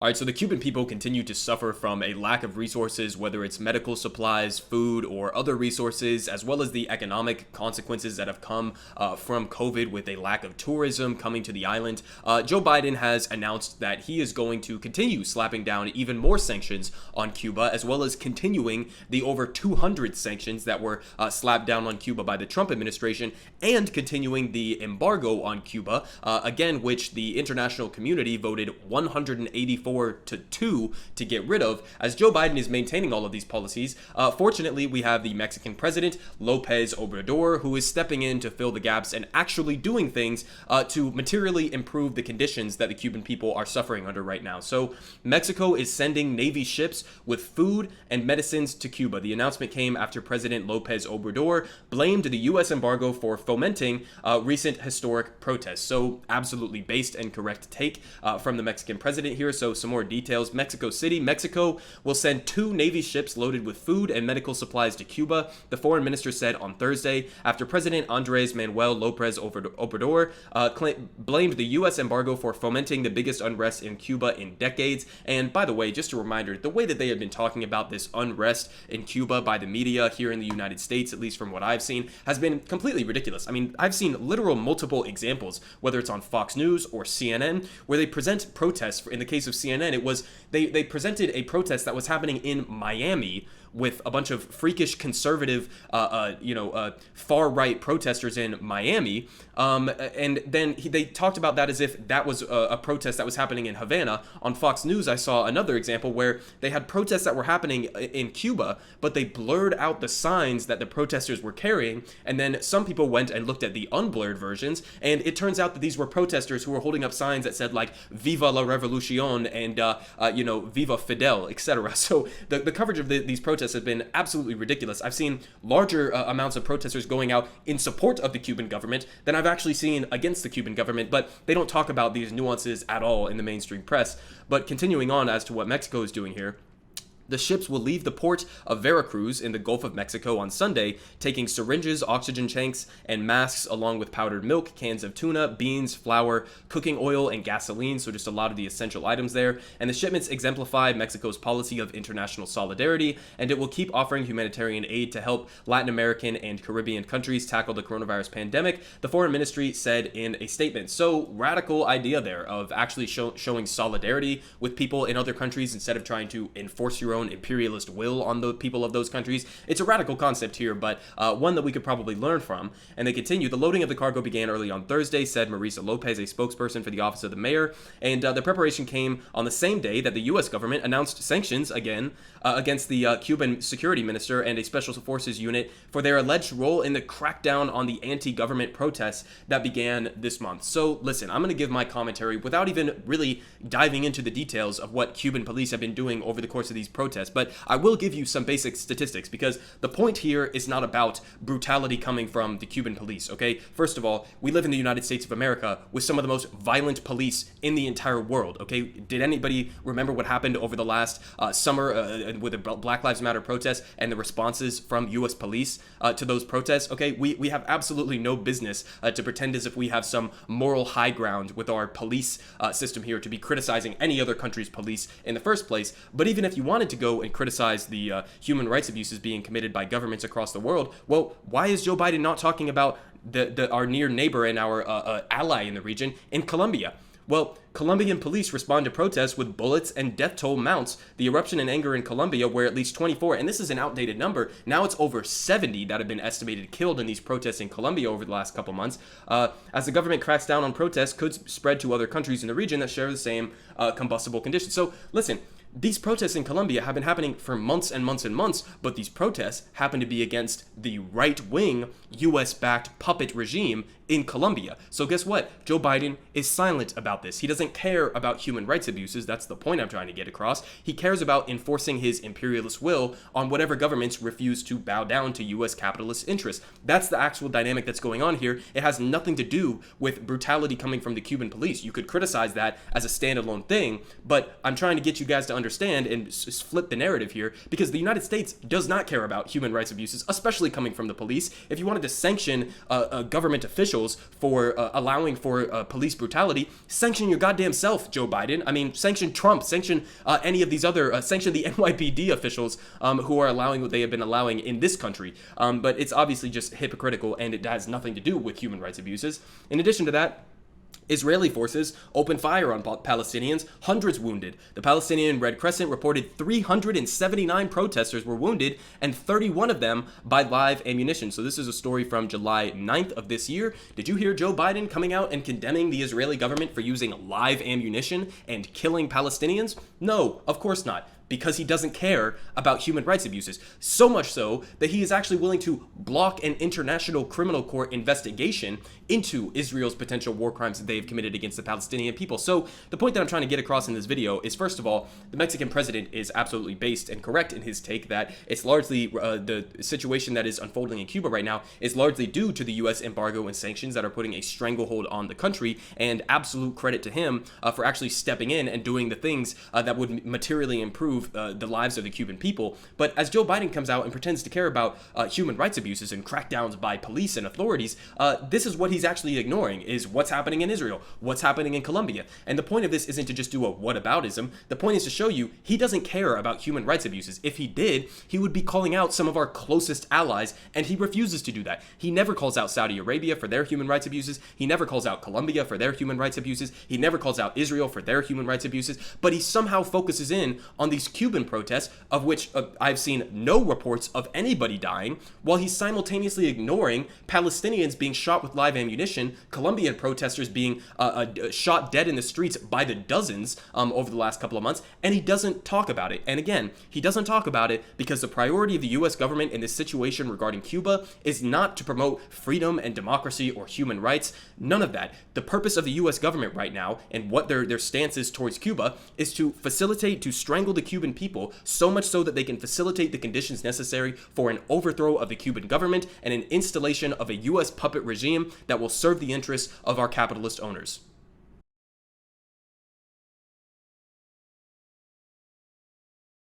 All right, so the Cuban people continue to suffer from a lack of resources, whether it's medical supplies, food, or other resources, as well as the economic consequences that have come from COVID with a lack of tourism coming to the island. Joe Biden has announced that he is going to continue slapping down even more sanctions on Cuba, as well as continuing the over 200 sanctions that were slapped down on Cuba by the Trump administration, and continuing the embargo on Cuba, again, which the international community voted 184 to 2 to get rid of. As Joe Biden is maintaining all of these policies, fortunately, we have the Mexican president, Lopez Obrador, who is stepping in to fill the gaps and actually doing things to materially improve the conditions that the Cuban people are suffering under right now. So Mexico is sending Navy ships with food and medicines to Cuba. The announcement came after President Lopez Obrador blamed the U.S. embargo for fomenting recent historic protests. So absolutely based and correct take from the Mexican president here. So some more details. Mexico City, Mexico will send 2 Navy ships loaded with food and medical supplies to Cuba, the foreign minister said on Thursday, after President Andres Manuel Lopez Obrador blamed the U.S. embargo for fomenting the biggest unrest in Cuba in decades. And by the way, just a reminder, the way that they have been talking about this unrest in Cuba by the media here in the United States, at least from what I've seen, has been completely ridiculous. I mean, I've seen literal multiple examples, whether it's on Fox News or CNN, where they present protests. In the case of CNN, it was they presented a protest that was happening in Miami with a bunch of freakish conservative, far-right protesters in Miami. And then they talked about that as if that was a protest that was happening in Havana. On Fox News, I saw another example where they had protests that were happening in Cuba, but they blurred out the signs that the protesters were carrying. And then some people went and looked at the unblurred versions, and it turns out that these were protesters who were holding up signs that said, like, Viva la Revolucion and, Viva Fidel, etc. So the coverage of these protests has been absolutely ridiculous. I've seen larger amounts of protesters going out in support of the Cuban government than I've actually seen against the Cuban government, but they don't talk about these nuances at all in the mainstream press. But continuing on as to what Mexico is doing here, the ships will leave the port of Veracruz in the Gulf of Mexico on Sunday, taking syringes, oxygen tanks, and masks, along with powdered milk, cans of tuna, beans, flour, cooking oil, and gasoline, so just a lot of the essential items there. And the shipments exemplify Mexico's policy of international solidarity, and it will keep offering humanitarian aid to help Latin American and Caribbean countries tackle the coronavirus pandemic, the foreign ministry said in a statement. So, radical idea there of actually showing solidarity with people in other countries instead of trying to enforce your own imperialist will on the people of those countries. It's a radical concept here, but one that we could probably learn from. And they continue, the loading of the cargo began early on Thursday, said Marisa Lopez, a spokesperson for the office of the mayor, and the preparation came on the same day that the U.S. government announced sanctions again against the Cuban security minister and a special forces unit for their alleged role in the crackdown on the anti-government protests that began this month. So listen, I'm going to give my commentary without even really diving into the details of what Cuban police have been doing over the course of these protests, but I will give you some basic statistics, because the point here is not about brutality coming from the Cuban police, okay? First of all, we live in the United States of America with some of the most violent police in the entire world, okay? Did anybody remember what happened over the last summer with the Black Lives Matter protests and the responses from U.S. police to those protests? Okay, we have absolutely no business to pretend as if we have some moral high ground with our police system here to be criticizing any other country's police in the first place. But even if you wanted to go and criticize the human rights abuses being committed by governments across the world, well, why is Joe Biden not talking about our near neighbor and our ally in the region in Colombia? Well, Colombian police respond to protests with bullets and death toll mounts. The eruption in anger in Colombia, where at least 24, and this is an outdated number, now it's over 70 that have been estimated killed in these protests in Colombia over the last couple months, as the government cracks down on protests, could spread to other countries in the region that share the same combustible conditions. So listen, these protests in Colombia have been happening for months and months and months, but these protests happen to be against the right-wing, U.S.-backed puppet regime in Colombia. So guess what? Joe Biden is silent about this. He doesn't care about human rights abuses. That's the point I'm trying to get across. He cares about enforcing his imperialist will on whatever governments refuse to bow down to U.S. capitalist interests. That's the actual dynamic that's going on here. It has nothing to do with brutality coming from the Cuban police. You could criticize that as a standalone thing, but I'm trying to get you guys to understand and flip the narrative here, because the United States does not care about human rights abuses, especially coming from the police. If you wanted to sanction a government official officials for allowing for police brutality, sanction your goddamn self, Joe Biden. I mean, sanction Trump, sanction any of these other, sanction the NYPD officials who are allowing what they have been allowing in this country. But it's obviously just hypocritical, and it has nothing to do with human rights abuses. In addition to that, Israeli forces opened fire on Palestinians, hundreds wounded. The Palestinian Red Crescent reported 379 protesters were wounded, and 31 of them by live ammunition. So this is a story from July 9th of this year. Did you hear Joe Biden coming out and condemning the Israeli government for using live ammunition and killing Palestinians? No, of course not. Because he doesn't care about human rights abuses. So much so that he is actually willing to block an international criminal court investigation into Israel's potential war crimes that they have committed against the Palestinian people. So the point that I'm trying to get across in this video is, first of all, the Mexican president is absolutely based and correct in his take that it's largely the situation that is unfolding in Cuba right now is largely due to the U.S. embargo and sanctions that are putting a stranglehold on the country, and absolute credit to him for actually stepping in and doing the things that would materially improve the lives of the Cuban people. But as Joe Biden comes out and pretends to care about human rights abuses and crackdowns by police and authorities, this is what he's actually ignoring, is what's happening in Israel, what's happening in Colombia. And the point of this isn't to just do a whataboutism. The point is to show you he doesn't care about human rights abuses. If he did, he would be calling out some of our closest allies, and he refuses to do that. He never calls out Saudi Arabia for their human rights abuses. He never calls out Colombia for their human rights abuses. He never calls out Israel for their human rights abuses. But he somehow focuses in on these Cuban protests, of which I've seen no reports of anybody dying, while he's simultaneously ignoring Palestinians being shot with live ammunition, Colombian protesters being shot dead in the streets by the dozens over the last couple of months, and he doesn't talk about it. And again, he doesn't talk about it because the priority of the U.S. government in this situation regarding Cuba is not to promote freedom and democracy or human rights. None of that. The purpose of the U.S. government right now, and what their stance is towards Cuba, is to facilitate, to strangle the Cuban people, so much so that they can facilitate the conditions necessary for an overthrow of the Cuban government and an installation of a U.S. puppet regime that will serve the interests of our capitalist owners.